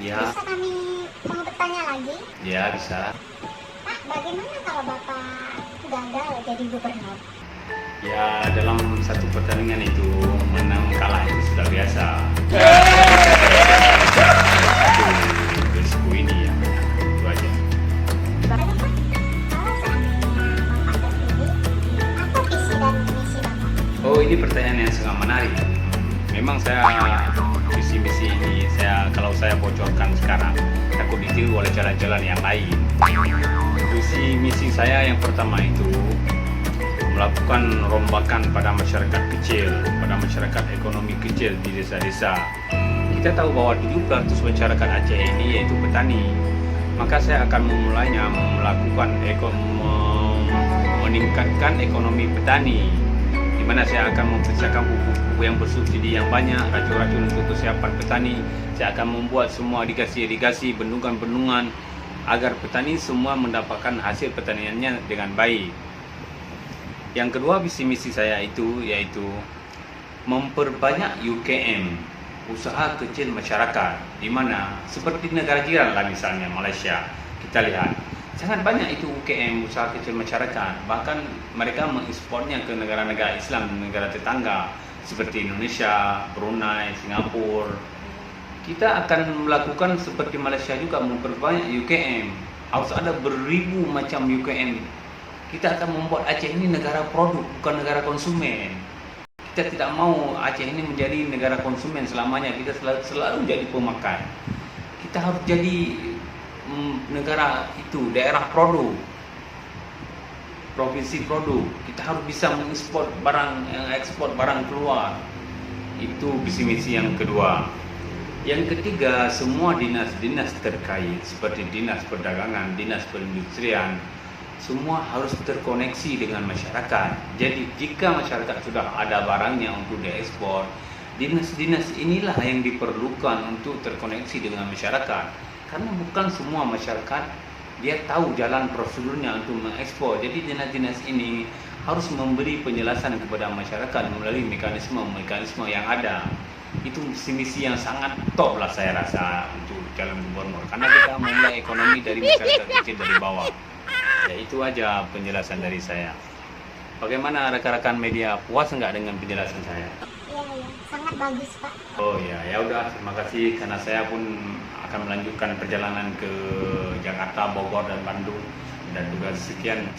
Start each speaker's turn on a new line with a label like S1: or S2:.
S1: Ya.
S2: Bisa kami mau bertanya lagi?
S1: Ya, bisa.
S2: Pak, bagaimana kalau Bapak gagal jadi gubernur?
S1: Ya, dalam satu pertandingan itu menang kalah itu sudah biasa. Itu risiko ini ya, itu aja.
S2: Bapak, kalau seandainya Bapak terpilih, apa visi dan misi Bapak?
S1: Oh, ini pertanyaan yang sangat menarik. Memang saya visi misi ini kalau saya bocorkan sekarang takut ditiru oleh jalan-jalan yang lain. Visi misi saya yang pertama itu melakukan rombakan pada masyarakat kecil, pada masyarakat ekonomi kecil di desa-desa. Kita tahu bahwa 70% masyarakat Aceh ini yaitu petani. Maka saya akan memulainya melakukan meningkatkan ekonomi petani, di mana saya akan mempersiapkan pupuk-pupuk yang bersubsidi yang banyak, racun-racun untuk kesiapan petani. Saya akan membuat semua irigasi-irigasi, bendungan-bendungan, agar petani semua mendapatkan hasil pertaniannya dengan baik. Yang kedua visi misi saya itu yaitu memperbanyak UKM, usaha kecil masyarakat, di mana seperti negara jiran lah misalnya Malaysia, kita lihat sangat banyak itu UKM, usaha kecil masyarakat, bahkan mereka mengekspornya ke negara-negara Islam, negara tetangga seperti Indonesia, Brunei, Singapura. Kita akan melakukan seperti Malaysia juga, memperbanyak UKM, harus ada beribu macam UKM. Kita akan membuat Aceh ini negara produk, bukan negara konsumen. Kita tidak mau Aceh ini menjadi negara konsumen selamanya. Kita selalu jadi pemakai. Kita harus jadi negara itu, daerah produk, provinsi produk. Kita harus bisa mengekspor barang keluar. Itu visi misi yang kedua. Yang ketiga, semua dinas-dinas terkait seperti dinas perdagangan, dinas perindustrian, semua harus terkoneksi dengan masyarakat. Jadi jika masyarakat sudah ada barangnya untuk diekspor, dinas-dinas inilah yang diperlukan untuk terkoneksi dengan masyarakat. Karena bukan semua masyarakat dia tahu jalan prosedurnya untuk mengekspor. Jadi dinas-dinas ini harus memberi penjelasan kepada masyarakat melalui mekanisme yang ada. Itu misi yang sangat top lah saya rasa untuk calon gubernur. Karena kita memulai ekonomi dari masyarakat kecil dari bawah. Ya, itu aja penjelasan dari saya. Bagaimana rekan-rekan media, puas nggak dengan penjelasan saya?
S2: Iya, sangat bagus Pak.
S1: Oh ya, ya udah, terima kasih karena saya pun akan melanjutkan perjalanan ke Jakarta, Bogor dan Bandung, dan juga sekian.